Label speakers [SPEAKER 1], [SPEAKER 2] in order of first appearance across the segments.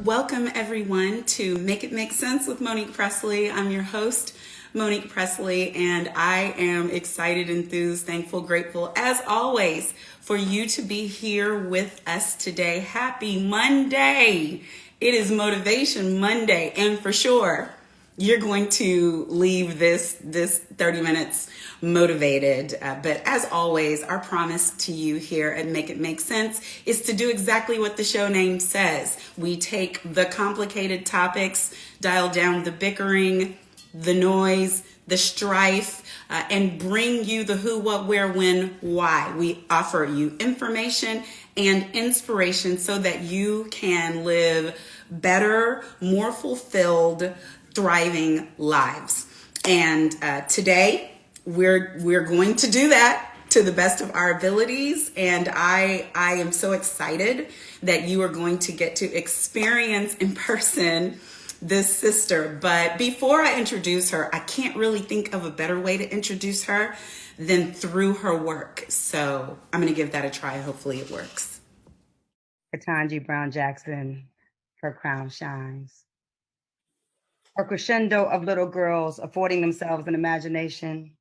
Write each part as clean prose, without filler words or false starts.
[SPEAKER 1] Welcome everyone to Make It Make Sense with Monique Pressley. I'm your host, Monique Pressley, and I am excited, enthused, thankful, grateful, as always, for you to be here with us today. Happy Monday! It is Motivation Monday, and for sure, you're going to leave this 30 minutes motivated. But as always, our promise to you here at Make It Make Sense is to do exactly what the show name says. We take the complicated topics, dial down the bickering, the noise, the strife, and bring you the who, what, where, when, why. We offer you information and inspiration so that you can live better, more fulfilled, thriving lives. And today we're going to do that to the best of our abilities. And I am so excited that you are going to get to experience in person this sister. But before I introduce her, I can't really think of a better way to introduce her than through her work. So I'm going to give that a try. Hopefully it works.
[SPEAKER 2] Ketanji Brown Jackson, her crown shines. A crescendo of little girls affording themselves an imagination.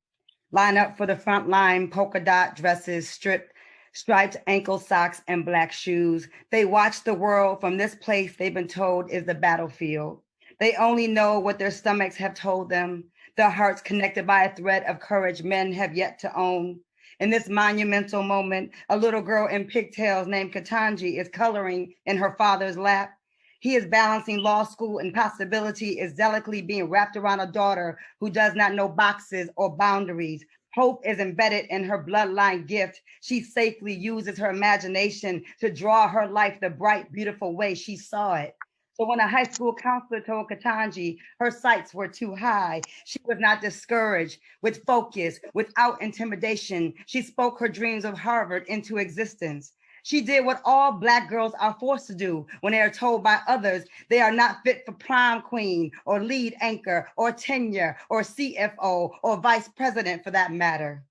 [SPEAKER 2] Line up for the front line, polka dot dresses, striped ankle socks, and black shoes. They watch the world from this place they've been told is the battlefield. They only know what their stomachs have told them, their hearts connected by a thread of courage men have yet to own. In this monumental moment, a little girl in pigtails named Ketanji is coloring in her father's lap. He is balancing law school and possibility is delicately being wrapped around a daughter who does not know boxes or boundaries. Hope is embedded in her bloodline gift. She safely uses her imagination to draw her life the bright, beautiful way she saw it. So when a high school counselor told Ketanji her sights were too high, she was not discouraged. With focus, without intimidation, she spoke her dreams of Harvard into existence. She did what all Black girls are forced to do when they are told by others they are not fit for prom queen or lead anchor or tenure or CFO or vice president for that matter.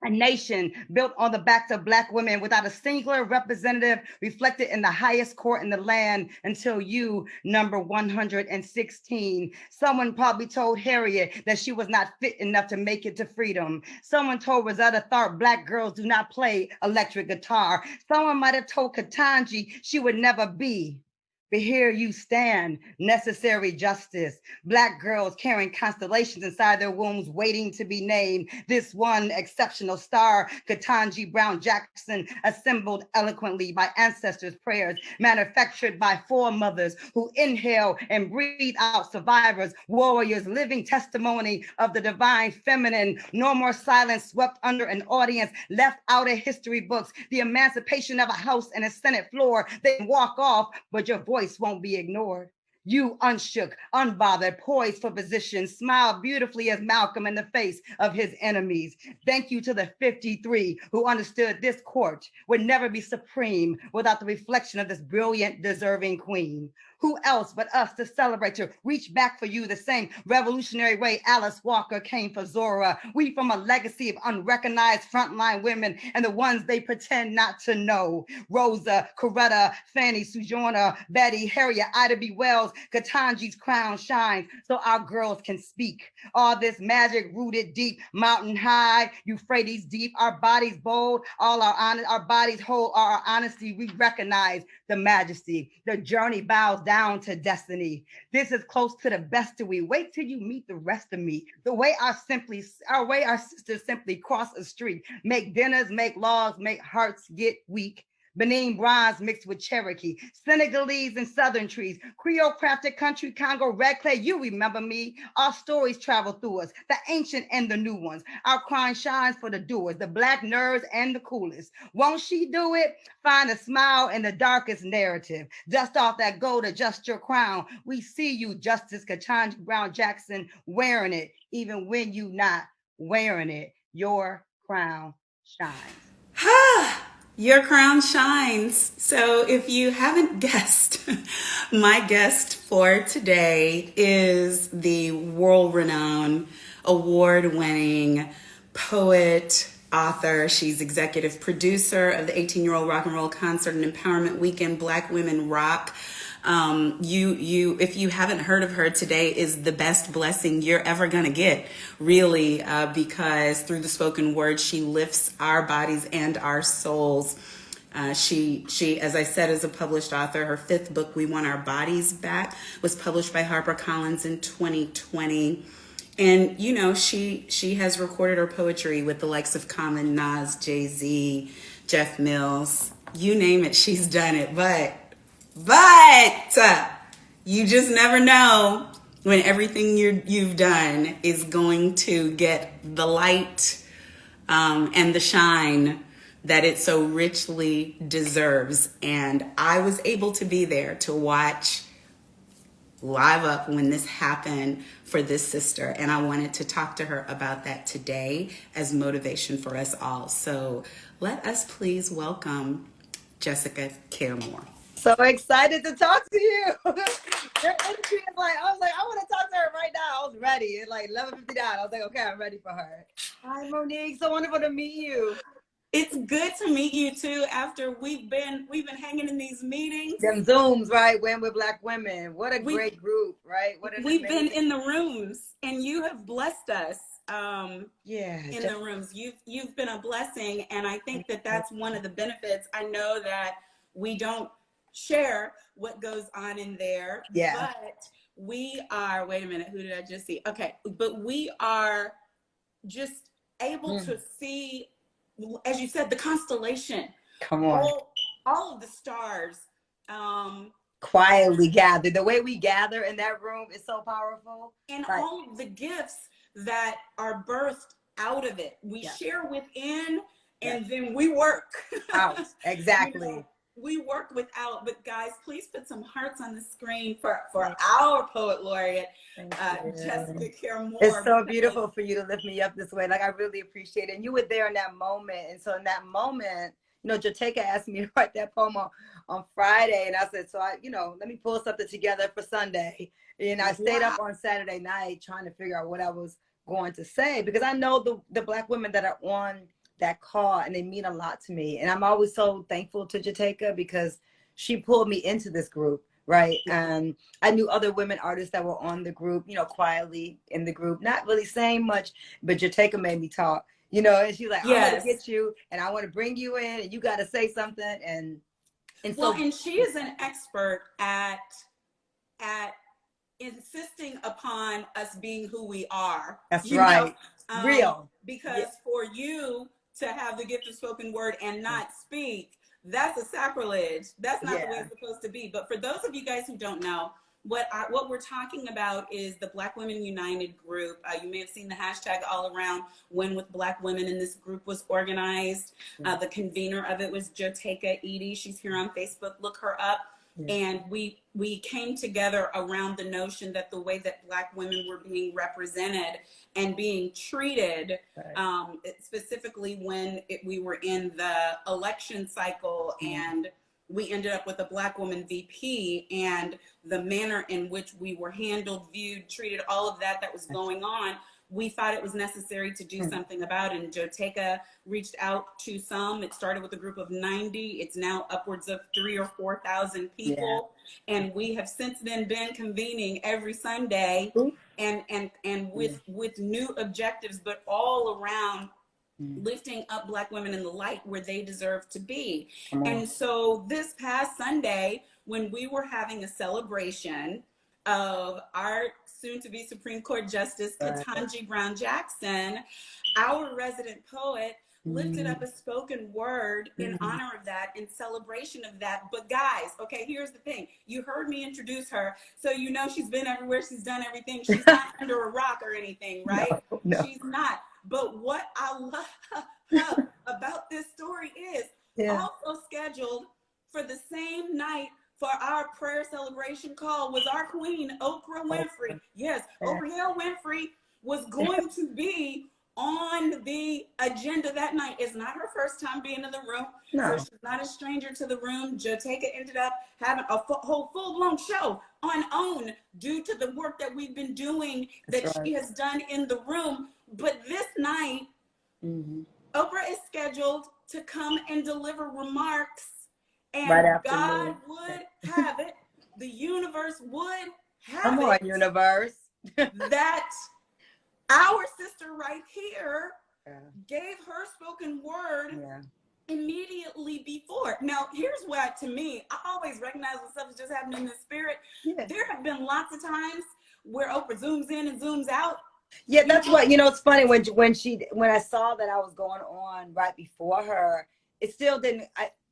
[SPEAKER 2] A nation built on the backs of Black women without a singular representative reflected in the highest court in the land until you, number 116. Someone probably told Harriet that she was not fit enough to make it to freedom. Someone told Rosetta Tharpe Black girls do not play electric guitar. Someone might have told Ketanji she would never be. But here you stand, necessary justice. Black girls carrying constellations inside their wombs, waiting to be named. This one exceptional star, Ketanji Brown Jackson, assembled eloquently by ancestors' prayers, manufactured by foremothers who inhale and breathe out survivors, warriors, living testimony of the divine feminine. No more silence swept under an audience, left out of history books. The emancipation of a house and a Senate floor. They walk off, but your voice won't be ignored. You unshook, unbothered, poised for position, smile beautifully as Malcolm in the face of his enemies. Thank you to the 53 who understood this court would never be supreme without the reflection of this brilliant, deserving queen. Who else but us to celebrate, to reach back for you the same revolutionary way Alice Walker came for Zora? We from a legacy of unrecognized frontline women and the ones they pretend not to know. Rosa, Coretta, Fanny, Sojourner, Betty, Harriet, Ida B. Wells, Ketanji's crown shines so our girls can speak. All this magic rooted deep, mountain high, Euphrates deep, our bodies bold, all our bodies whole, our honesty, we recognize the majesty. The journey bows down to destiny. This is close to the best of we. Wait till you meet the rest of me. The way our sisters simply cross a street, make dinners, make laws, make hearts get weak. Benin bronze mixed with Cherokee, Senegalese and Southern trees, Creole crafted country, Congo, red clay. You remember me. Our stories travel through us, the ancient and the new ones. Our crown shines for the doers, the Black nerds and the coolest. Won't she do it? Find a smile in the darkest narrative. Dust off that gold, adjust your crown. We see you, Justice Ketanji Brown Jackson, wearing it, even when you not wearing it. Your crown shines.
[SPEAKER 1] Your crown shines. So if you haven't guessed, my guest for today is the world-renowned, award-winning poet, author. She's executive producer of the 18-year-old rock and roll concert and empowerment weekend, Black Women Rock. If you haven't heard of her, today is the best blessing you're ever going to get, really, because through the spoken word, she lifts our bodies and our souls. She, as I said, is a published author. Her fifth book, We Want Our Bodies Back, was published by HarperCollins in 2020. And, you know, she has recorded her poetry with the likes of Common, Nas, Jay-Z, Jeff Mills, you name it, she's done it. But you just never know when everything you've done is going to get the light and the shine that it so richly deserves. And I was able to be there to watch live up when this happened for this sister, and I wanted to talk to her about that today as motivation for us all. So let us please welcome Jessica Caremore.
[SPEAKER 3] So excited to talk to you. Your entry is like, I was like, I want to talk to her right now. I was ready. It's like 11:59. I was like, okay, I'm ready for her. Hi, Monique. So wonderful to meet you.
[SPEAKER 1] It's good to meet you too. After we've been hanging in these meetings,
[SPEAKER 3] them Zooms, right? When we're Black women, what a great group, right?
[SPEAKER 1] We've been in the rooms, and you have blessed us. In
[SPEAKER 3] the
[SPEAKER 1] rooms, you've been a blessing, and I think that that's one of the benefits. I know that we don't share what goes on in there, but we are. Wait a minute, who did I just see? Okay, but we are just able to see, as you said, the constellation.
[SPEAKER 3] Come on.
[SPEAKER 1] All of the stars
[SPEAKER 3] quietly gathered. The way we gather in that room is so powerful.
[SPEAKER 1] And all of the gifts that are birthed out of it. We share within, and then we work
[SPEAKER 3] out. Exactly.
[SPEAKER 1] You know, we work without. But guys, please put some hearts on the screen for our poet laureate, Jessica Caremore.
[SPEAKER 3] It's so beautiful for you to lift me up this way. Like, I really appreciate it. And you were there in that moment. And so in that moment, you know, Jateka asked me to write that poem on Friday. And I said, so let me pull something together for Sunday. And I stayed up on Saturday night trying to figure out what I was going to say, because I know the Black women that are on that call, and they mean a lot to me. And I'm always so thankful to Jateka because she pulled me into this group, right? And I knew other women artists that were on the group, quietly in the group, not really saying much, but Jateka made me talk, and she's like, I want to get you, and I want to bring you in, and you got to say something. And
[SPEAKER 1] she is an expert at insisting upon us being who we are.
[SPEAKER 3] That's right. Real.
[SPEAKER 1] Because for you to have the gift of spoken word and not speak, that's a sacrilege. That's not the way it's supposed to be. But for those of you guys who don't know, what we're talking about is the Black Women United group. You may have seen the hashtag all around When with Black Women, and this group was organized. The convener of it was Jateka Edie. She's here on Facebook. Look her up. And we came together around the notion that the way that Black women were being represented and being treated, specifically when we were in the election cycle, and we ended up with a Black woman VP, and the manner in which we were handled, viewed, treated, all of that was going on. We thought it was necessary to do something about it. And Jateka reached out to some. It started with a group of 90. It's now upwards of 3,000 or 4,000 people. Yeah. And we have since then been convening every Sunday and with new objectives, but all around lifting up Black women in the light where they deserve to be. And so this past Sunday, when we were having a celebration of our soon-to-be Supreme Court Justice Ketanji Brown Jackson, our resident poet lifted up a spoken word in honor of that, in celebration of that. But guys, okay, here's the thing. You heard me introduce her, so you know she's been everywhere, she's done everything. She's not under a rock or anything, right? No. She's not. But what I love about this story is also scheduled for the same night for our prayer celebration call was our queen, Oprah Winfrey. Yes, Oprah Hill Winfrey was going to be on the agenda that night. It's not her first time being in the room. So she's not a stranger to the room. Jateka ended up having a whole full-blown show on OWN due to the work that we've been doing that she has done in the room. But this night, Oprah is scheduled to come and deliver remarks. And God would have it the universe would have
[SPEAKER 3] Come on,
[SPEAKER 1] it
[SPEAKER 3] universe.
[SPEAKER 1] that our sister right here
[SPEAKER 3] Yeah.
[SPEAKER 1] gave her spoken word
[SPEAKER 3] Yeah.
[SPEAKER 1] immediately before. Now, here's what, to me, I always recognize when stuff is just happening in the spirit.
[SPEAKER 3] Yeah.
[SPEAKER 1] There have been lots of times where Oprah zooms in and zooms out.
[SPEAKER 3] Yeah, that's what, it's funny when I saw that I was going on right before her, it still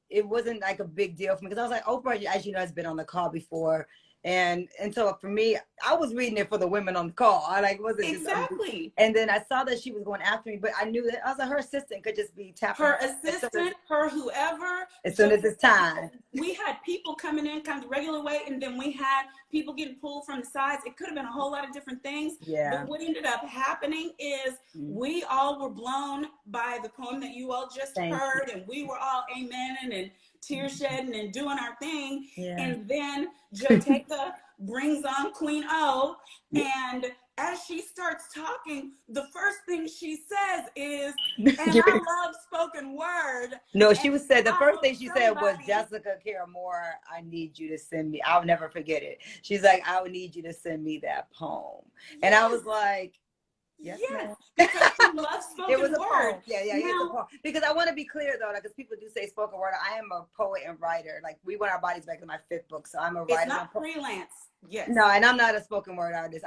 [SPEAKER 3] it wasn't like a big deal for me because I was like, Oprah, as you know, has been on the call before. And so for me, I was reading it for the women on the call. I like wasn't
[SPEAKER 1] Exactly.
[SPEAKER 3] And then I saw that she was going after me, but I knew that I was like, her assistant could just be tapping
[SPEAKER 1] her assistant, her whoever.
[SPEAKER 3] as soon as it's time.
[SPEAKER 1] We had people coming in kind of the regular way, and then we had people getting pulled from the sides. It could have been a whole lot of different things.
[SPEAKER 3] Yeah.
[SPEAKER 1] But what ended up happening is we all were blown by the poem that you all just heard, and we were all amening and tear shedding and doing our thing.
[SPEAKER 3] Yeah.
[SPEAKER 1] And then Joteka brings on Queen O, and as she starts talking, the first thing she says is, and I love spoken word.
[SPEAKER 3] No, she was said the first thing she said was, Jessica Caramore, I need you to send me. I'll never forget it. She's like, I would need you to send me that poem. Yes. And I was like, yes,
[SPEAKER 1] because she loves spoken
[SPEAKER 3] it was a
[SPEAKER 1] word.
[SPEAKER 3] Poem. Yeah, it's a poem. Because I want to be clear though, because people do say spoken word. I am a poet and writer. Like, We Want Our Bodies Back in my 5th book, so I'm a writer.
[SPEAKER 1] It's not freelance. Yes.
[SPEAKER 3] No, and I'm not a spoken word artist.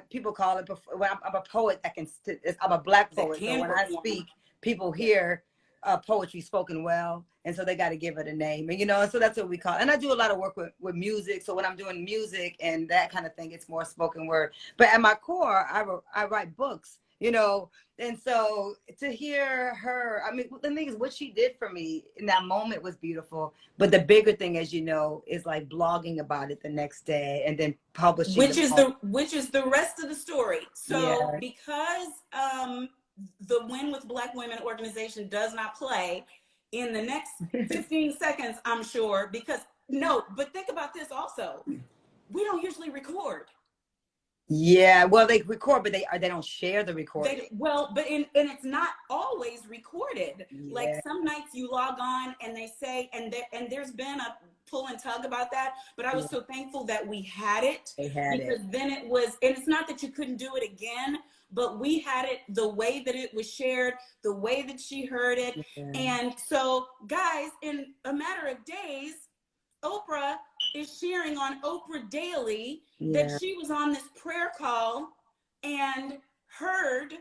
[SPEAKER 3] People call it, I'm a poet that I'm a Black poet. So when I speak, people hear poetry spoken well. And so they got to give it a name. And, so that's what we call it. And I do a lot of work with music. So when I'm doing music and that kind of thing, it's more spoken word. But at my core, I write books, And so to hear her, the thing is, what she did for me in that moment was beautiful. But the bigger thing, as you know, is like blogging about it the next day and then publishing.
[SPEAKER 1] Which is the rest of the story. So because the Win with Black Women organization does not play in the next 15 seconds, I'm sure, but think about this also. We don't usually record.
[SPEAKER 3] Yeah, well, they record, but they don't share the recording.
[SPEAKER 1] And it's not always recorded. Yeah. Like some nights you log on and they say, and there's been a pull and tug about that, but I was so thankful that we had it. Because then it was, and it's not that you couldn't do it again, but we had it the way that it was shared, the way that she heard it. Yeah. And so, guys, in a matter of days, Oprah is sharing on Oprah Daily that she was on this prayer call and heard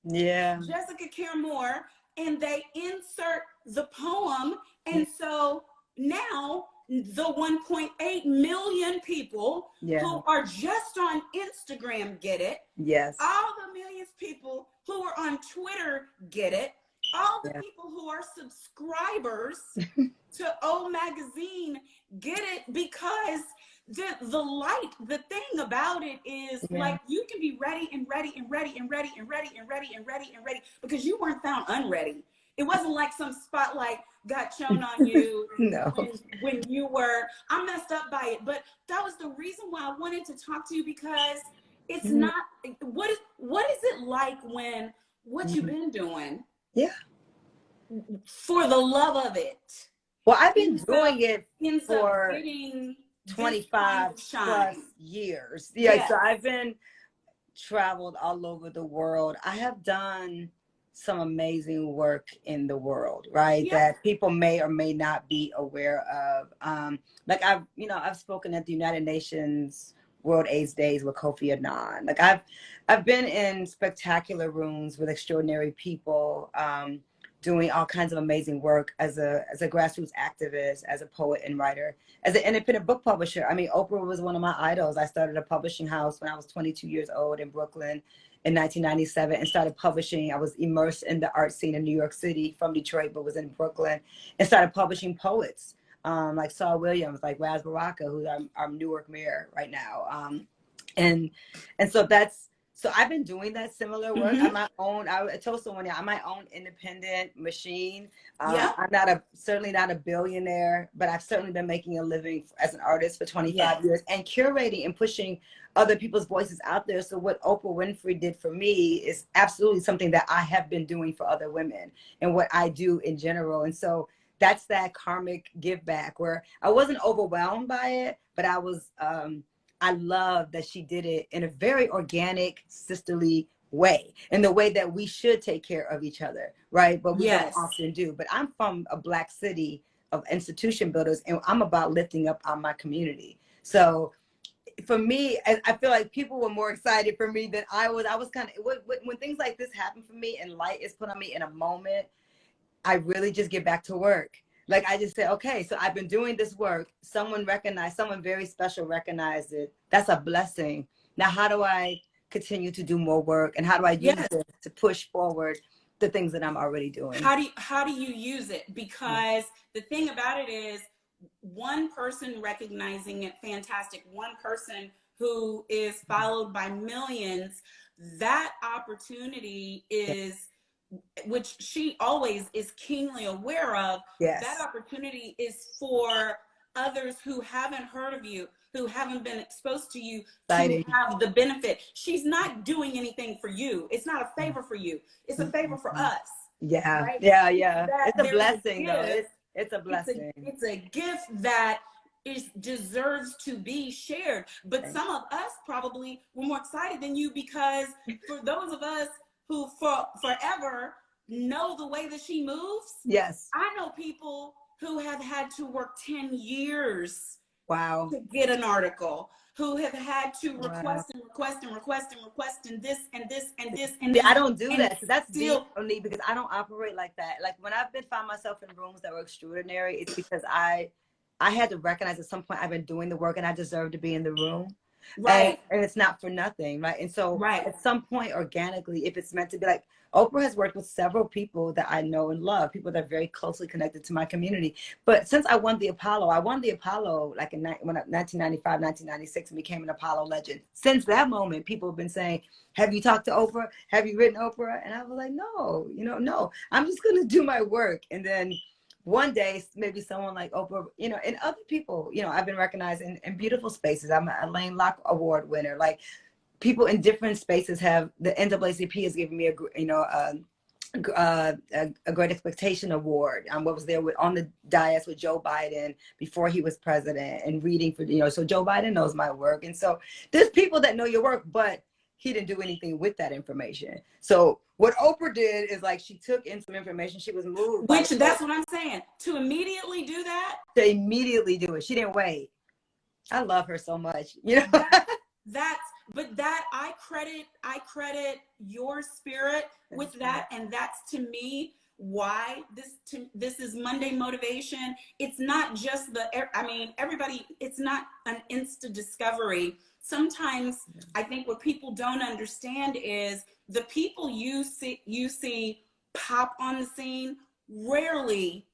[SPEAKER 1] Jessica Caramore, and they insert the poem. And so now the 1.8 million people who are just on Instagram get it. Yes. All the millions of people who are on Twitter get it. All the people who are subscribers to O Magazine get it, because the light, the thing about it is like you can be ready and ready and ready and ready and ready and ready and ready and ready because you weren't found unready. It wasn't like some spotlight got shown on you when you were, I'm messed up by it. But that was the reason why I wanted to talk to you, because it's not, what is it like when what you've been doing for the love of it?
[SPEAKER 3] Well, I've been doing it for 25 plus years. So I've been traveled all over the world. I have done some amazing work in the world, right? That people may or may not be aware of. Like I've spoken at the United Nations World AIDS Days with Kofi Annan. Like I've been in spectacular rooms with extraordinary people, doing all kinds of amazing work as a grassroots activist, as a poet and writer, as an independent book publisher. Oprah was one of my idols. I started a publishing house when I was 22 years old in Brooklyn in 1997 and started publishing. I was immersed in the art scene in New York City from Detroit, but was in Brooklyn, and started publishing poets like Saul Williams, like Raz Baraka, who's our Newark mayor right now. And so I've been doing that similar work on my own. I told someone, I'm my own independent machine. I'm certainly not a billionaire, but I've certainly been making a living as an artist for 25 years and curating and pushing other people's voices out there. So what Oprah Winfrey did for me is absolutely something that I have been doing for other women and what I do in general. And so that's that karmic give back where I wasn't overwhelmed by it, but I was, I love that she did it in a very organic, sisterly way, in the way that we should take care of each other, right? But we don't
[SPEAKER 1] Yes.
[SPEAKER 3] often do. But I'm from a Black city of institution builders, and I'm about lifting up on my community. So for me, I feel like people were more excited for me than I was. I was kind of, when things like this happen for me and light is put on me in a moment, I really just get back to work. Like I just say, okay, so I've been doing this work. Someone recognized, someone very special recognized it. That's a blessing. Now, how do I continue to do more work? And how do I use
[SPEAKER 1] Yes.
[SPEAKER 3] it to push forward the things that I'm already doing?
[SPEAKER 1] How do you use it? Because the thing about it is, one person recognizing it, fantastic. One person who is followed by millions, that opportunity is, which she always is keenly aware of,
[SPEAKER 3] Yes.
[SPEAKER 1] that opportunity is for others who haven't heard of you, who haven't been exposed to you,
[SPEAKER 3] Exciting.
[SPEAKER 1] to have the benefit. She's not doing anything for you. It's not a favor for you. It's a favor for us.
[SPEAKER 3] Yeah,
[SPEAKER 1] Right?
[SPEAKER 3] yeah.
[SPEAKER 1] That
[SPEAKER 3] It's a
[SPEAKER 1] there's
[SPEAKER 3] blessing, though.
[SPEAKER 1] gift.
[SPEAKER 3] It's a blessing.
[SPEAKER 1] It's a gift that deserves to be shared. But some of us probably were more excited than you, because for those of us who for forever know the way that she moves,
[SPEAKER 3] Yes.
[SPEAKER 1] I know people who have had to work 10 years
[SPEAKER 3] Wow.
[SPEAKER 1] to get an article, who have had to
[SPEAKER 3] Wow.
[SPEAKER 1] request and this and this and this and
[SPEAKER 3] See,
[SPEAKER 1] this.
[SPEAKER 3] I don't do that. So that's
[SPEAKER 1] still
[SPEAKER 3] deep for me, because I don't operate like that. Like when I've been found myself in rooms that were extraordinary, it's because I had to recognize at some point I've been doing the work and I deserve to be in the room.
[SPEAKER 1] right.
[SPEAKER 3] And it's not for nothing, right? And so
[SPEAKER 1] Right.
[SPEAKER 3] at some point, organically, if it's meant to be, like Oprah has worked with several people that I know and love, people that are very closely connected to my community. But since I won the Apollo like in 1995, 1996, and became an Apollo legend. Since that moment, people have been saying, have you talked to Oprah? Have you written Oprah? And I was like, no, no, I'm just going to do my work. And then one day, maybe someone like Oprah, and other people, I've been recognized in beautiful spaces. I'm a Lane Locke Award winner. Like people in different spaces have, the NAACP has given me a Great Expectation Award. What was there on the dais with Joe Biden before he was president, and reading for, so Joe Biden knows my work. And so there's people that know your work, but he didn't do anything with that information. So what Oprah did is, like, she took in some information. She was moved.
[SPEAKER 1] Which, that's what I'm saying. To immediately do that.
[SPEAKER 3] To immediately do it. She didn't wait. I love her so much.
[SPEAKER 1] But that I credit your spirit with that. And that's, to me, why this is Monday Motivation. It's not just everybody, it's not an instant discovery. Sometimes I think what people don't understand is the people you see pop on the scene rarely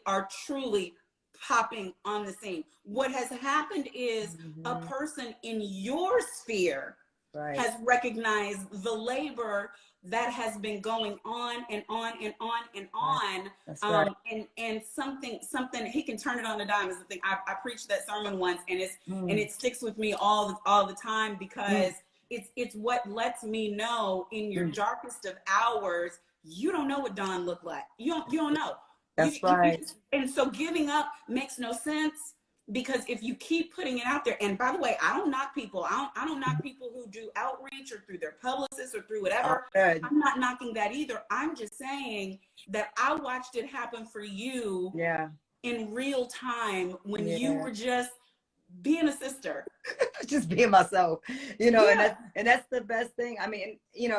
[SPEAKER 1] are truly popping on the scene. What has happened is a person in your sphere has recognized the labor that has been going on and on and on and on.
[SPEAKER 3] That's right.
[SPEAKER 1] And something he can turn it on a dime is the thing. I preached that sermon once, and it sticks with me all the time, because it's what lets me know in your darkest of hours, you don't know what dawn looked like. You don't know.
[SPEAKER 3] That's right.
[SPEAKER 1] And so giving up makes no sense, because if you keep putting it out there, and by the way, I don't knock people. I don't knock people who do outreach or through their publicists or through whatever. I'm not knocking that either. I'm just saying that I watched it happen for you in real time, when you were just being a sister.
[SPEAKER 3] Just being myself, and that's the best thing. I mean, and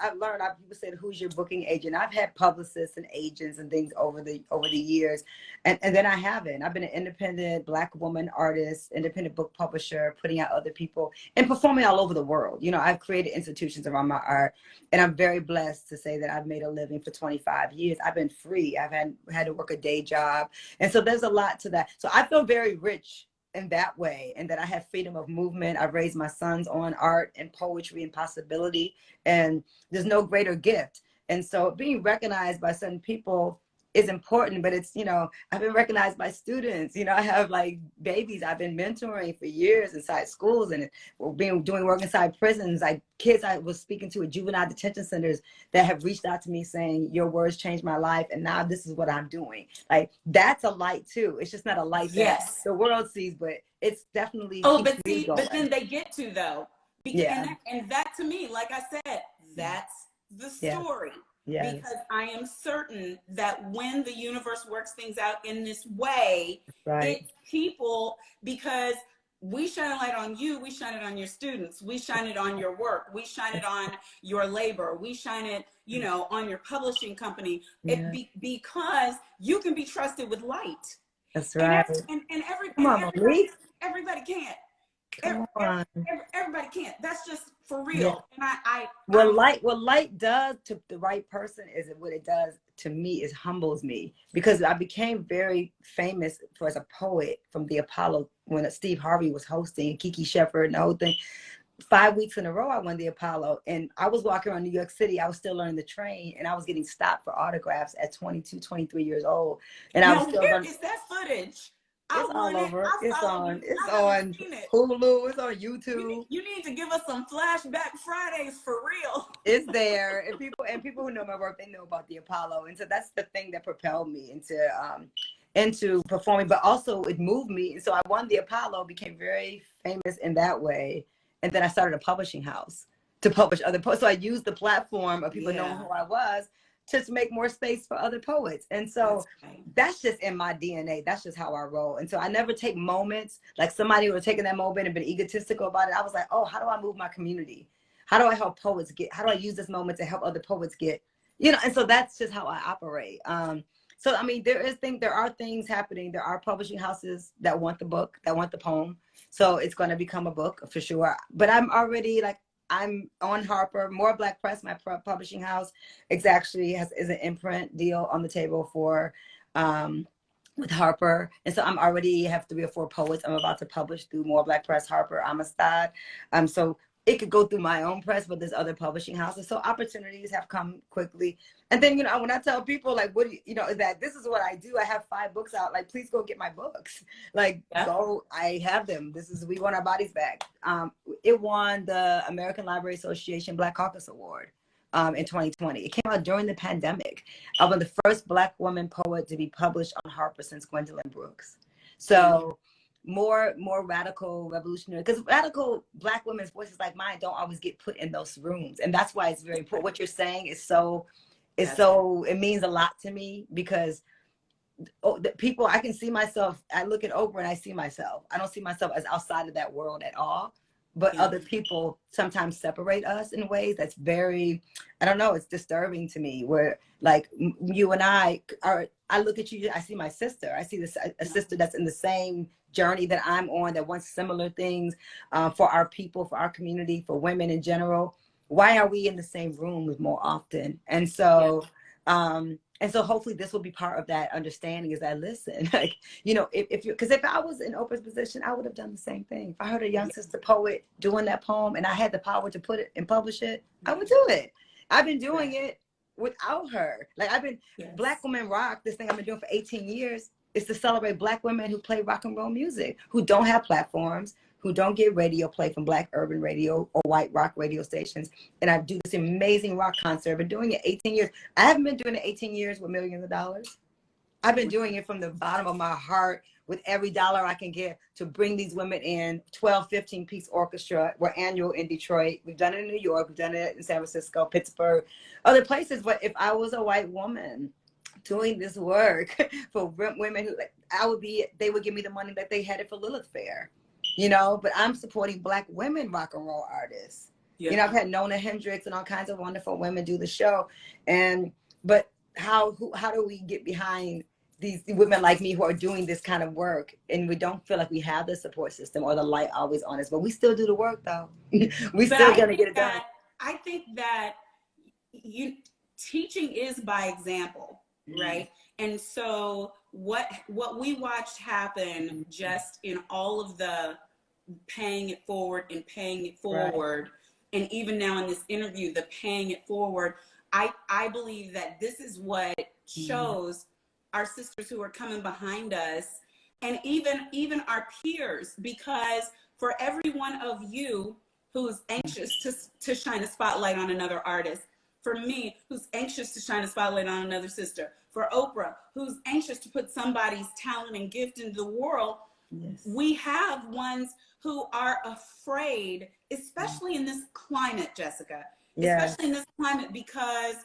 [SPEAKER 3] I've learned, people said, who's your booking agent? I've had publicists and agents and things over the years. And then I haven't. I've been an independent Black woman artist, independent book publisher, putting out other people and performing all over the world. I've created institutions around my art, and I'm very blessed to say that I've made a living for 25 years. I've been free. I've had to work a day job. And so there's a lot to that. So I feel very rich in that way, and that I have freedom of movement. I've raised my sons on art and poetry and possibility, and there's no greater gift. And so being recognized by certain people is important, but it's, you know, I've been recognized by students. You know, I have like babies I've been mentoring for years inside schools and doing work inside prisons, like kids I was speaking to at juvenile detention centers that have reached out to me saying, your words changed my life, and now this is what I'm doing. Like, that's a light too. It's just not a light that
[SPEAKER 1] Yes.
[SPEAKER 3] the world sees, but it's definitely
[SPEAKER 1] Oh,
[SPEAKER 3] keeps
[SPEAKER 1] but
[SPEAKER 3] me
[SPEAKER 1] see, but
[SPEAKER 3] going.
[SPEAKER 1] then they get to though.
[SPEAKER 3] Yeah.
[SPEAKER 1] And that to me, like I said, that's the
[SPEAKER 3] Yes.
[SPEAKER 1] story.
[SPEAKER 3] Yes.
[SPEAKER 1] Because I am certain that when the universe works things out in this way,
[SPEAKER 3] Right.
[SPEAKER 1] it's people, because we shine a light on you, we shine it on your students, we shine it on your work, we shine it on your labor, we shine it, you know, on your publishing company.
[SPEAKER 3] Yeah.
[SPEAKER 1] Because you can be trusted with light.
[SPEAKER 3] That's right. Come on, Monique.
[SPEAKER 1] Everybody can't.
[SPEAKER 3] Come on.
[SPEAKER 1] Everybody can't. That's just for
[SPEAKER 3] Yeah.
[SPEAKER 1] real. And
[SPEAKER 3] What light does to the right person is what it does to me is humbles me, because I became very famous as a poet from the Apollo when Steve Harvey was hosting, Kiki Shepard and the whole thing. 5 weeks in a row I won the Apollo, and I was walking around New York City. I was still learning the train, and I was getting stopped for autographs at 22, 23 years old. And I was still
[SPEAKER 1] where is that footage?
[SPEAKER 3] It's all over. It's on
[SPEAKER 1] It.
[SPEAKER 3] Hulu. It's on YouTube.
[SPEAKER 1] You need to give us some flashback Fridays for real.
[SPEAKER 3] It's there, and people who know my work, they know about the Apollo, and so that's the thing that propelled me into performing. But also, it moved me, and so I won the Apollo, became very famous in that way, and then I started a publishing house to publish other poets. So I used the platform of people knowing who I was to make more space for other poets. And so that's just in my DNA. That's just how I roll. And so I never take moments like somebody would have taken that moment and been egotistical about it. I was like, oh, how do I move my community? How do I help poets get, how do I use this moment to help other poets get, you know? And so that's just how I operate. So, I mean, there are things happening. There are publishing houses that want the book, that want the poem. So it's going to become a book for sure. But I'm already I'm on Harper, More Black Press, my publishing house. It actually is an imprint deal on the table for with Harper. And so I'm already have 3 or 4 poets I'm about to publish through More Black Press, Harper, Amistad. So it could go through my own press, but there's other publishing houses. So opportunities have come quickly. And then, you know, when I tell people like, what do you know, that this is what I do. I have 5 books out. Like, please go get my books. Like, go, I have them. We Want Our Bodies Back. It won the American Library Association Black Caucus Award in 2020. It came out during the pandemic. I was the first Black woman poet to be published on Harper since Gwendolyn Brooks. So more radical, revolutionary, because radical Black women's voices like mine don't always get put in those rooms. And that's why it's very important. What you're saying is it means a lot to me, because the people, I can see myself, I look at Oprah and I see myself. I don't see myself as outside of that world at all. But other people sometimes separate us in ways that's very, I don't know, it's disturbing to me, where like you and I look at you, I see my sister. I see a sister that's in the same journey that I'm on, that wants similar things for our people, for our community, for women in general. Why are we in the same rooms more often? And so, hopefully this will be part of that understanding, is that, listen, like, you know, because if I was in Oprah's position, I would have done the same thing. If I heard a young sister poet doing that poem and I had the power to put it and publish it, I would do it. I've been doing it without her. Like, Black Women Rock, this thing I've been doing for 18 years, is to celebrate Black women who play rock and roll music, who don't have platforms, who don't get radio play from Black urban radio or white rock radio stations. And I do this amazing rock concert. I've been doing it 18 years. I haven't been doing it 18 years with millions of dollars. I've been doing it from the bottom of my heart, with every dollar I can get, to bring these women in. 12, 15-piece orchestra. We're annual in Detroit. We've done it in New York. We've done it in San Francisco, Pittsburgh, other places. But if I was a white woman doing this work for women who, they would give me the money that they had it for Lilith Fair. You know, but I'm supporting Black women rock and roll artists. You know, I've had Nona Hendrix and all kinds of wonderful women do the show. But how do we get behind these women like me who are doing this kind of work, and we don't feel like we have the support system or the light always on us? But we still do the work, though. We still gonna get it done.
[SPEAKER 1] I think that teaching is by example, right? And so what we watched happen just in all of the paying it forward, and even now in this interview, the paying it forward, I believe that this is what shows our sisters who are coming behind us, and even our peers, because for every one of you who's anxious to shine a spotlight on another artist, for me, who's anxious to shine a spotlight on another sister, for Oprah, who's anxious to put somebody's talent and gift into the world, yes, we have ones who are afraid, especially in this climate, Jessica, yes, especially in this climate, because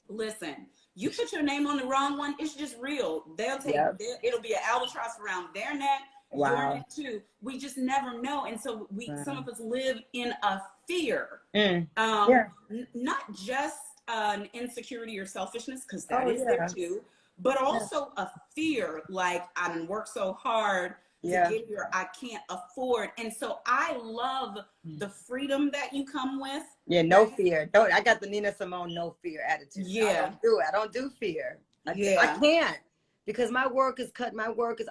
[SPEAKER 1] listen, you put your name on the wrong one, it's just real. They'll take, yep, it'll be an albatross around their neck, wow, your neck too. We just never know. And so some of us live in a fear, yeah, not just an insecurity or selfishness, because that is there too, but also a fear, like, I didn't work so hard to get here, I can't afford. And so I love the freedom that you come with.
[SPEAKER 3] Yeah, no fear. I got the Nina Simone no fear attitude. Yeah, I don't do fear. I can't, because my work is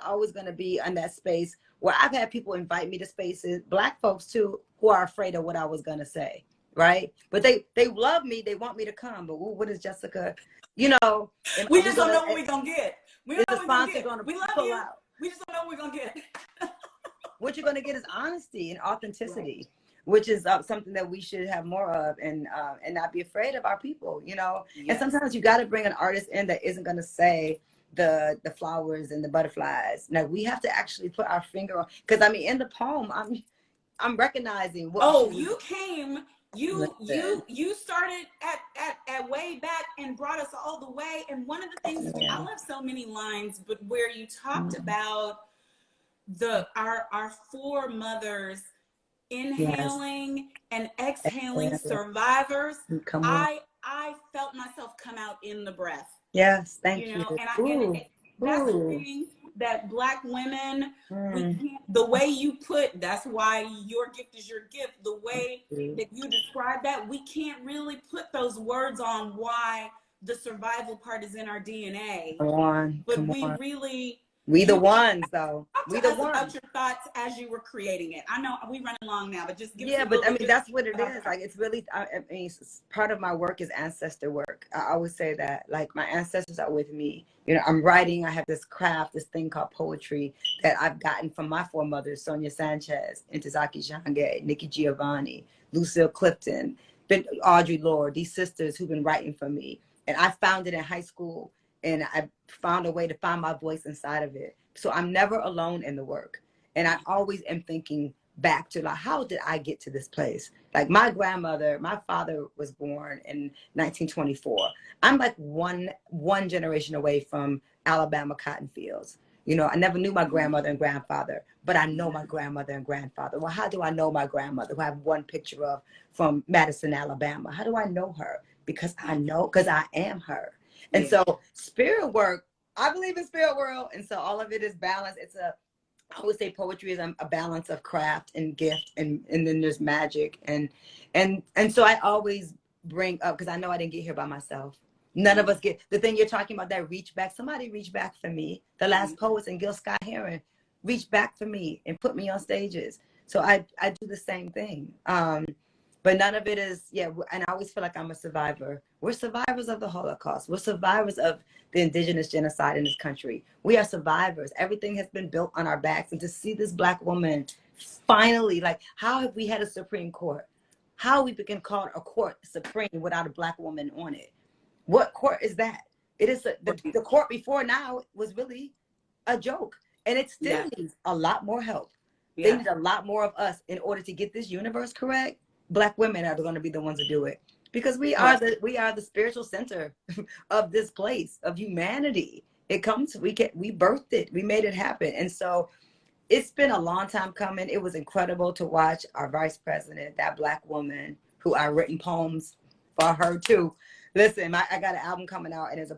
[SPEAKER 3] always going to be in that space where I've had people invite me to spaces, Black folks too, who are afraid of what I was going to say, right? But they love me, they want me to come, but what is Jessica,
[SPEAKER 1] we just don't know what we're going to get. We don't know what we're going to get. We love you. Out. We just don't know what we're going to get.
[SPEAKER 3] What you're going to get is honesty and authenticity, right, which is something that we should have more of, and not be afraid of our people, Yes. And sometimes you got to bring an artist in that isn't going to say the flowers and the butterflies. Now we have to actually put our finger on, because I mean, in the poem, I'm recognizing what.
[SPEAKER 1] You came. You started at way back and brought us all the way. And one of the things, I love so many lines, but where you talked about our four mothers inhaling and exhaling survivors, I felt myself come out in the breath.
[SPEAKER 3] Yes, thank you.
[SPEAKER 1] And that's the thing, that Black women, we can't, the way you put, that's why your gift is your gift, the way that you describe that, we can't really put those words on why the survival part is in our DNA.
[SPEAKER 3] We the ones, though.
[SPEAKER 1] We the ones. About your thoughts as you were creating it. I know we run along now, but just give us
[SPEAKER 3] but I mean, that's what it is. Like, it's really, I mean, part of my work is ancestor work. I always say that, like, my ancestors are with me. I'm writing. I have this craft, this thing called poetry that I've gotten from my foremothers: Sonia Sanchez, Ntozake Shange, Nikki Giovanni, Lucille Clifton, Audre Lorde. These sisters who've been writing for me, and I found it in high school. And I found a way to find my voice inside of it. So I'm never alone in the work. And I always am thinking back to, like, how did I get to this place? Like, my father was born in 1924. I'm like one generation away from Alabama cotton fields. I never knew my grandmother and grandfather, but I know my grandmother and grandfather. Well, how do I know my grandmother, who I have one picture of from Madison, Alabama? How do I know her? Because I am her. And so spirit work, I believe in spirit world. And so all of it is balance. I would say poetry is a balance of craft and gift, and then there's magic. And so I always bring up, because I know I didn't get here by myself. None of us get the thing you're talking about, that reach back. Somebody reach back for me. The Last Poets and Gil Scott Heron reached back for me and put me on stages. So I do the same thing. But none of it is, and I always feel like I'm a survivor. We're survivors of the Holocaust. We're survivors of the indigenous genocide in this country. We are survivors. Everything has been built on our backs. And to see this Black woman finally, like, how have we had a Supreme Court? How have we been called a court supreme without a Black woman on it? What court is that? It is the court before now was really a joke. And it still needs a lot more help. They need a lot more of us in order to get this universe correct. Black women are going to be the ones to do it, because we are the spiritual center of this place of humanity. We birthed it, we made it happen. And so it's been a long time coming. It was incredible to watch our vice president, that Black woman, who I've written poems for her too. Listen, I got an album coming out, and there's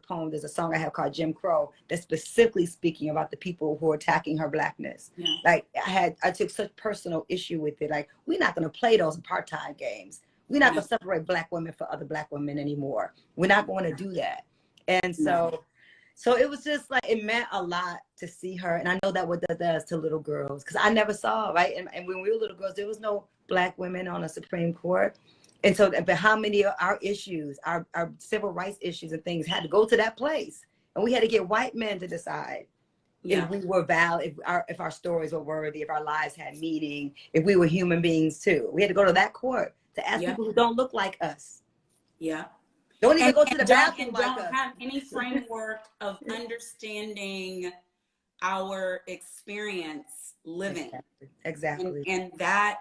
[SPEAKER 3] a song I have called Jim Crow that's specifically speaking about the people who are attacking her Blackness. Like, I took such personal issue with it. Like, we're not going to play those apartheid games. We're not going to separate Black women for other Black women anymore. We're not going to do that. And so it was just like, it meant a lot to see her. And I know that what that does to little girls, because I never saw, right? And when we were little girls, there was no Black women on a Supreme Court. And so, but how many of our issues, our civil rights issues and things had to go to that place? And we had to get white men to decide if we were valid, if our stories were worthy, if our lives had meaning, if we were human beings too. We had to go to that court to ask people who don't look like us.
[SPEAKER 1] Yeah.
[SPEAKER 3] Don't even go to the bathroom like
[SPEAKER 1] don't
[SPEAKER 3] us.
[SPEAKER 1] have any framework of understanding our experience living.
[SPEAKER 3] Exactly.
[SPEAKER 1] And that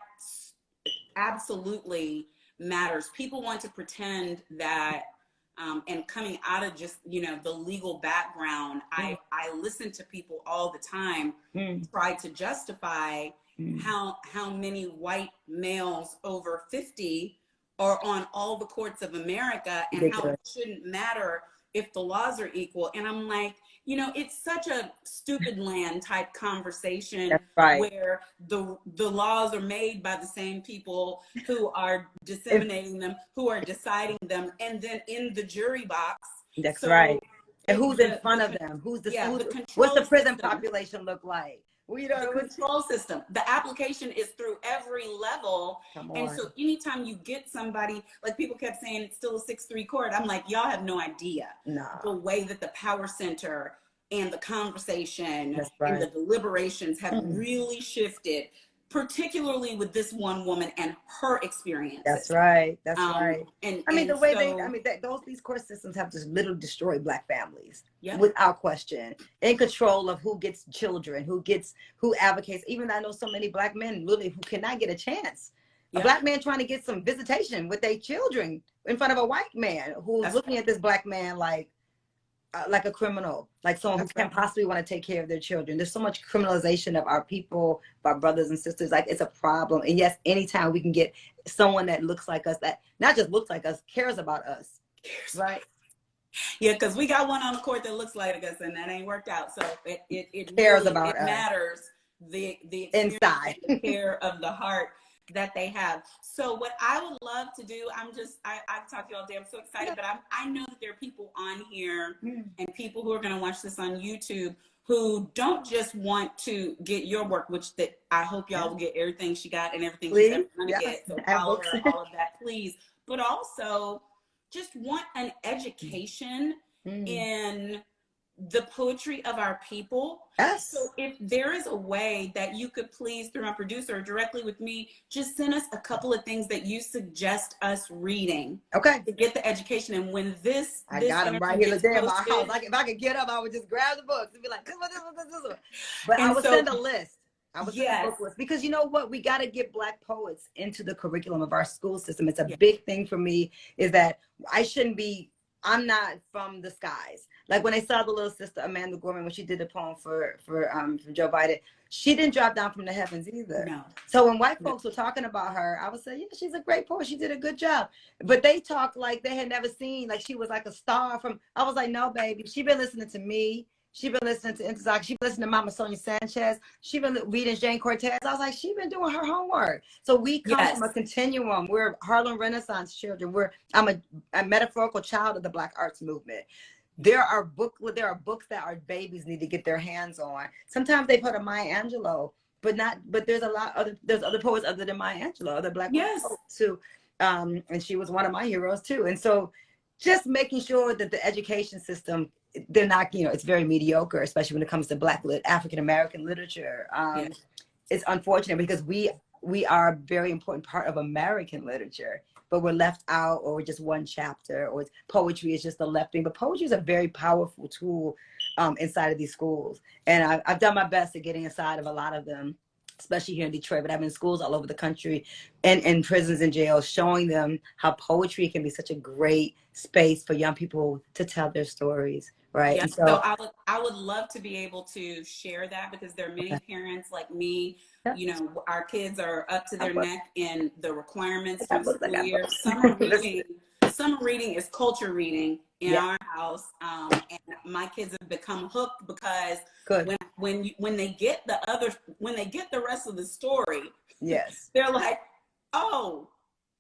[SPEAKER 1] absolutely matters. People want to pretend that, and coming out of just, the legal background, I listen to people all the time try to justify how many white males over 50 are on all the courts of America and how it shouldn't matter if the laws are equal. And I'm like, it's such a stupid land type conversation where the laws are made by the same people who are disseminating them, who are deciding them, and then in the jury box.
[SPEAKER 3] That's right. And who's in front of them? What's the prison population look like?
[SPEAKER 1] The control system. The application is through every level. And so anytime you get somebody, like people kept saying it's still a 6-3 court, I'm like, y'all have no idea the way that the power center and the conversation and the deliberations have really shifted, particularly with this one woman and her experience.
[SPEAKER 3] That's right. That's right.
[SPEAKER 1] And
[SPEAKER 3] the way these court systems have just literally destroyed Black families without question, in control of who gets children, who advocates. Even I know so many Black men literally who cannot get a chance. A Black man trying to get some visitation with their children in front of a white man who's looking at this Black man like a criminal, like someone who can't possibly want to take care of their children. There's so much criminalization of our people, of our brothers and sisters. Like, it's a problem. And yes, anytime we can get someone that looks like us, that not just looks like us, cares about us, right?
[SPEAKER 1] Yeah, because we got one on the court that looks like us, and that ain't worked out. So it
[SPEAKER 3] cares
[SPEAKER 1] really,
[SPEAKER 3] about us.
[SPEAKER 1] Matters the
[SPEAKER 3] inside,
[SPEAKER 1] the care of the heart that they have. So what I would love to do, I've talked to you all day, I'm so excited, but I know that there are people on here and people who are going to watch this on YouTube who don't just want to get your work, which that I hope y'all will get everything she got and everything she's ever going to get. So follow her, all of that, please. But also just want an education in the poetry of our people.
[SPEAKER 3] Yes.
[SPEAKER 1] So if there is a way that you could please, through my producer or directly with me, just send us a couple of things that you suggest us reading.
[SPEAKER 3] Okay.
[SPEAKER 1] To get the education. And when I
[SPEAKER 3] got them right here today in my house. If I could get up, I would just grab the books and be like, this one. But I would send a list. I would send a book list. Because you know what? We got to get Black poets into the curriculum of our school system. It's a big thing for me, is that I'm not from the skies. Like when I saw the little sister Amanda Gorman when she did the poem for Joe Biden, she didn't drop down from the heavens either.
[SPEAKER 1] No.
[SPEAKER 3] So when white folks were talking about her, I would say, yeah, she's a great poet. She did a good job. But they talked like they had never seen, like she was like a star from. I was like, no, baby. She been listening to me. She been listening to Intezak. She been listening to Mama Sonia Sanchez. She been reading Jane Cortez. I was like, she been doing her homework. So we come from a continuum. We're Harlem Renaissance children. I'm a metaphorical child of the Black arts movement. There are books that our babies need to get their hands on. Sometimes they put a Maya Angelou, but there's other poets other than Maya Angelou, other Black poets too. And she was one of my heroes too. And so just making sure that the education system, they're not, it's very mediocre, especially when it comes to Black African American literature. It's unfortunate because we are a very important part of American literature, but we're left out, or we're just one chapter, or poetry is just a left wing. But poetry is a very powerful tool inside of these schools. And I've done my best at getting inside of a lot of them, especially here in Detroit, but I've been in schools all over the country and in prisons and jails, showing them how poetry can be such a great space for young people to tell their stories. Right.
[SPEAKER 1] Yeah,
[SPEAKER 3] and
[SPEAKER 1] so I would love to be able to share that, because there are many parents like me, our kids are up to their neck in the requirements through the school year. Summer reading is culture reading in our house. And my kids have become hooked because when they get the rest of the story, they're like, oh,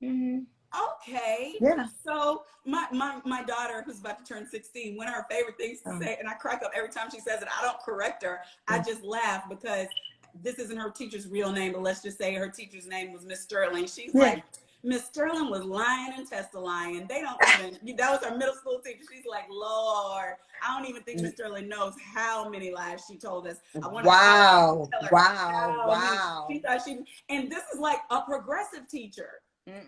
[SPEAKER 1] okay. Yeah. So my daughter, who's about to turn 16, one of her favorite things to say, and I crack up every time she says it, I don't correct her. I just laugh because this isn't her teacher's real name, but let's just say her teacher's name was Miss Sterling. She's like, Miss Sterling was lying and testifying. They don't even, that was our middle school teacher. She's like, Lord, I don't even think Miss Sterling knows how many lies she told us. I want to
[SPEAKER 3] Wow.
[SPEAKER 1] tell her
[SPEAKER 3] Wow.
[SPEAKER 1] how
[SPEAKER 3] Wow.
[SPEAKER 1] she thought she, and this is like a progressive teacher,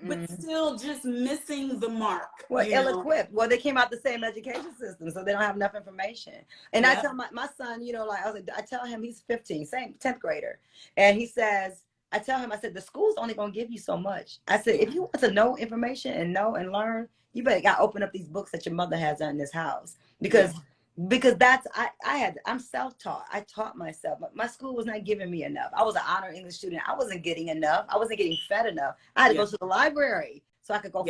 [SPEAKER 1] but still just missing the mark.
[SPEAKER 3] Well, ill-equipped. Well, they came out the same education system, so they don't have enough information. And I tell my son, you know, like I tell him he's 15, same 10th grader, and he says, I tell him, I said, the school's only gonna give you so much. I said, if you want to know information and know and learn, you better got open up these books that your mother has in this house, because that's I'm self-taught. I taught myself. My school was not giving me enough. I was an honor English student. I wasn't getting enough. I wasn't getting fed enough. I had to go to the library so I could go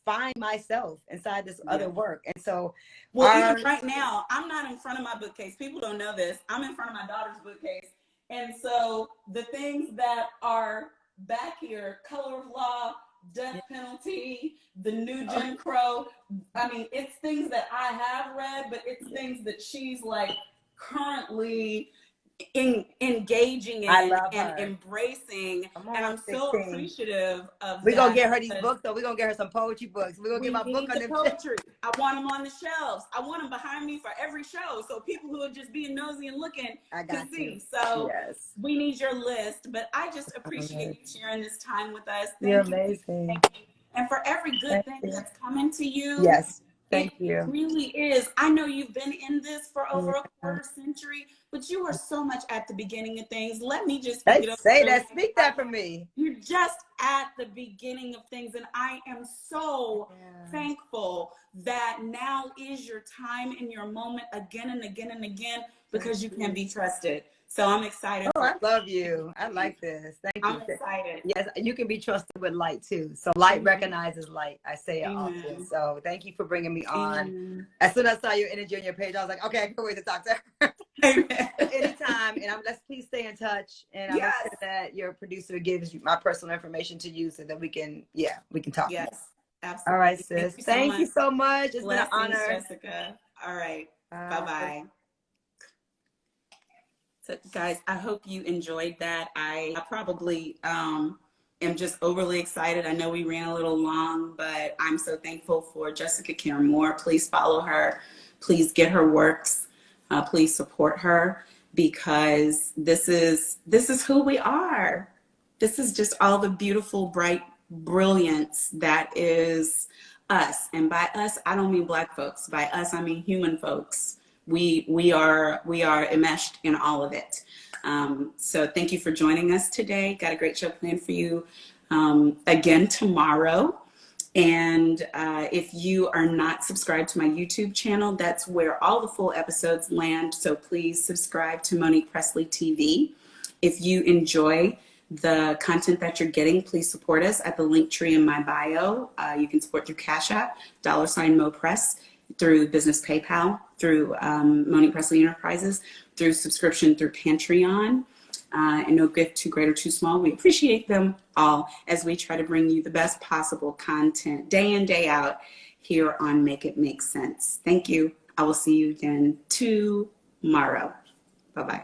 [SPEAKER 3] find myself inside this other work. And so,
[SPEAKER 1] well, even right now, I'm not in front of my bookcase. People don't know this. I'm in front of my daughter's bookcase. And so the things that are back here, color of law, death penalty, the new Jim Crow, I mean, it's things that I have read, but it's things that she's like currently engaging in and embracing, and I'm so appreciative of
[SPEAKER 3] we're gonna get her these books, though. We're gonna get her some poetry books. We're gonna get my book on
[SPEAKER 1] the poetry. I want them on the shelves. I want them behind me for every show, so people who are just being nosy and looking can see. So we need your list, but I just appreciate you sharing this time with us.
[SPEAKER 3] You're amazing.
[SPEAKER 1] Thank you. And for every good thing that's coming to you.
[SPEAKER 3] Thank you.
[SPEAKER 1] It really is. I know you've been in this for over a quarter century, but you are so much at the beginning of things. Let me just
[SPEAKER 3] speak that for me.
[SPEAKER 1] You're just at the beginning of things, and I am so thankful that now is your time and your moment again and again and again, because you can be trusted. So I'm excited.
[SPEAKER 3] Oh, I love you. I like this. Thank you.
[SPEAKER 1] I'm excited.
[SPEAKER 3] Yes, you can be trusted with light too. So light recognizes light. I say it often. So thank you for bringing me on. As soon as I saw your energy on your page, I was like, okay, I can't wait to talk to her. Anytime. And let's please stay in touch. And I'm sure that your producer gives you my personal information to you so that we can talk.
[SPEAKER 1] Yes, absolutely.
[SPEAKER 3] All right, sis. Thank you so much. It's
[SPEAKER 1] Blessings,
[SPEAKER 3] been an honor.
[SPEAKER 1] Jessica. All right. Bye-bye. So guys, I hope you enjoyed that. I probably am just overly excited. I know we ran a little long, but I'm so thankful for Jessica Karen Moore. Please follow her. Please get her works. Please support her, because this is who we are. This is just all the beautiful, bright brilliance that is us. And by us, I don't mean Black folks. By us, I mean human folks. We are enmeshed in all of it. So thank you for joining us today. Got a great show planned for you again tomorrow. And if you are not subscribed to my YouTube channel, that's where all the full episodes land. So please subscribe to Monique Pressley TV. If you enjoy the content that you're getting, please support us at the link tree in my bio. You can support through Cash App, $MoPress, through business PayPal, through Monique Pressley Enterprises, through subscription through Patreon, and no gift too great or too small. We appreciate them all as we try to bring you the best possible content day in, day out here on Make It Make Sense. Thank you. I will see you again tomorrow. Bye-bye.